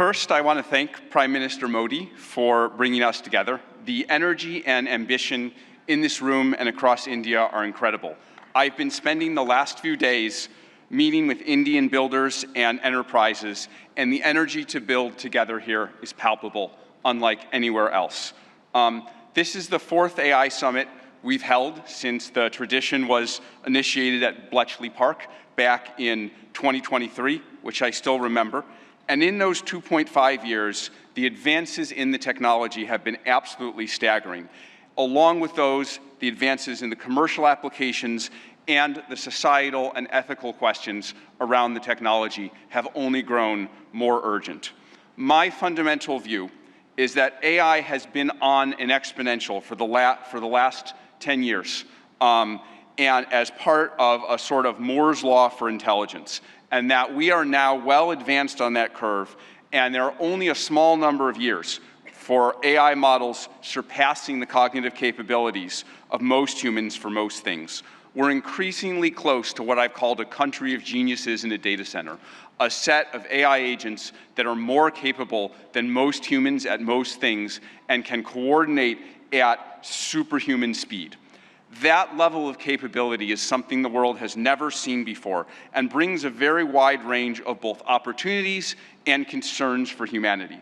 First, I want to thank Prime Minister Modi for bringing us together. The energy and ambition in this room and across India are incredible. I've been spending the last few days meeting with Indian builders and enterprises, and the energy to build together here is palpable, unlike anywhere else. This is the fourth AI summit we've held since the tradition was initiated at Bletchley Park back in 2023, which I still remember. And in those 2.5 years, the advances in the technology have been absolutely staggering. Along with those, the advances in the commercial applications and the societal and ethical questions around the technology have only grown more urgent. My fundamental view is that AI has been on an exponential for the last 10 years, and as part of a sort of Moore's law for intelligence, and that we are now well advanced on that curve, and there are only a small number of years for AI models surpassing the cognitive capabilities of most humans for most things. We're increasingly close to what I've called a country of geniuses in a data center, a set of AI agents that are more capable than most humans at most things and can coordinate at superhuman speed. That level of capability is something the world has never seen before and brings a very wide range of both opportunities and concerns for humanity.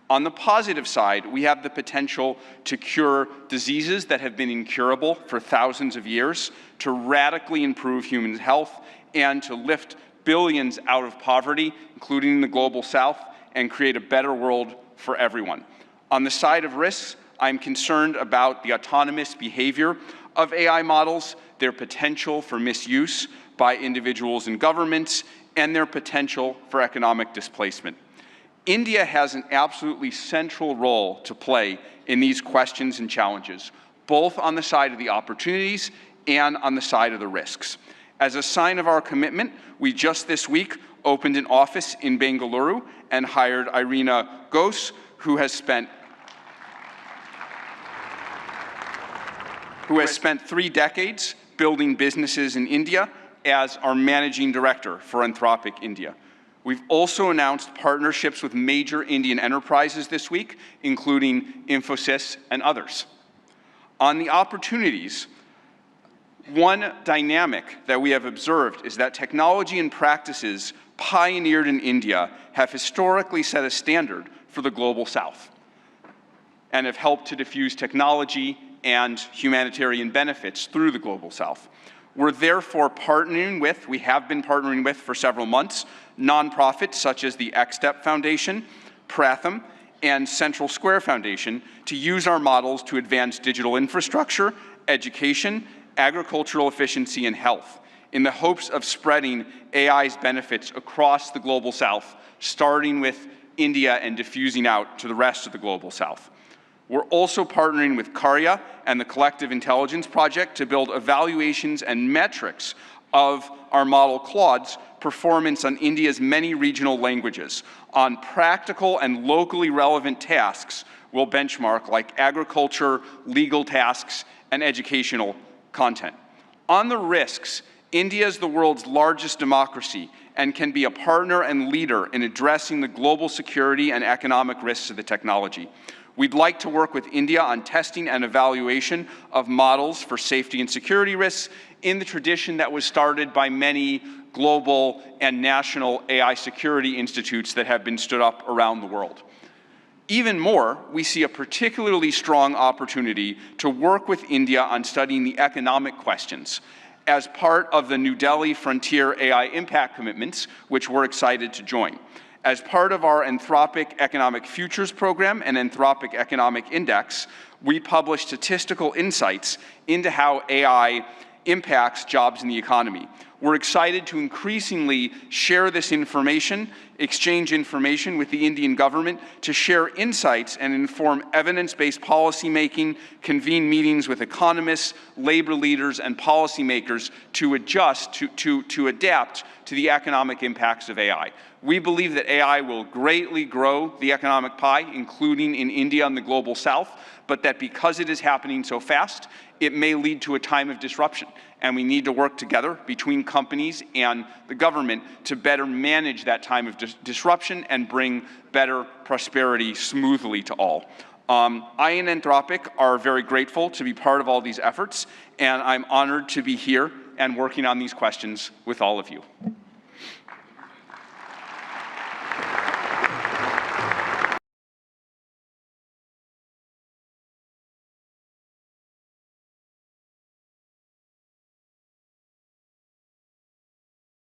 On the positive side, we have the potential to cure diseases that have been incurable for thousands of years, to radically improve human health, and to lift billions out of poverty, including the global south, and create a better world for everyone. On the side of risks, I'm concerned about the autonomous behavior of AI models, their potential for misuse by individuals and governments, and their potential for economic displacement. India has an absolutely central role to play in these questions and challenges, both on the side of the opportunities and on the side of the risks. As a sign of our commitment, we just this week opened an office in Bengaluru and hired Irina Ghose, who has spent 3 decades building businesses in India as our managing director for Anthropic India. We've also announced partnerships with major Indian enterprises this week, including Infosys and others. On the opportunities, one dynamic that we have observed is that technology and practices pioneered in India have historically set a standard for the global south and have helped to diffuse technology and humanitarian benefits through the global south. We're therefore we have been partnering with for several months, nonprofits such as the XStep Foundation, Pratham, and Central Square Foundation to use our models to advance digital infrastructure, education, agricultural efficiency, and health, in the hopes of spreading AI's benefits across the global south, starting with India and diffusing out to the rest of the global south. We're also partnering with Karya and the Collective Intelligence Project to build evaluations and metrics of our model Claude's performance on India's many regional languages. On practical and locally relevant tasks, we'll benchmark like agriculture, legal tasks, and educational content. On the risks, India is the world's largest democracy and can be a partner and leader in addressing the global security and economic risks of the technology. We'd like to work with India on testing and evaluation of models for safety and security risks in the tradition that was started by many global and national AI security institutes that have been stood up around the world. Even more, we see a particularly strong opportunity to work with India on studying the economic questions as part of the New Delhi Frontier AI Impact Commitments, which we're excited to join. As part of our Anthropic Economic Futures Program and Anthropic Economic Index, we publish statistical insights into how AI impacts jobs in the economy. We're excited to increasingly share this information, exchange information with the Indian government to share insights and inform evidence-based policymaking, convene meetings with economists, labor leaders, and policymakers to adjust, to adapt to the economic impacts of AI. We believe that AI will greatly grow the economic pie, including in India and the global south, but that because it is happening so fast, it may lead to a time of disruption. and we need to work together between companies and the government to better manage that time of disruption and bring better prosperity smoothly to all. I and Anthropic are very grateful to be part of all these efforts, and I'm honored to be here and working on these questions with all of you.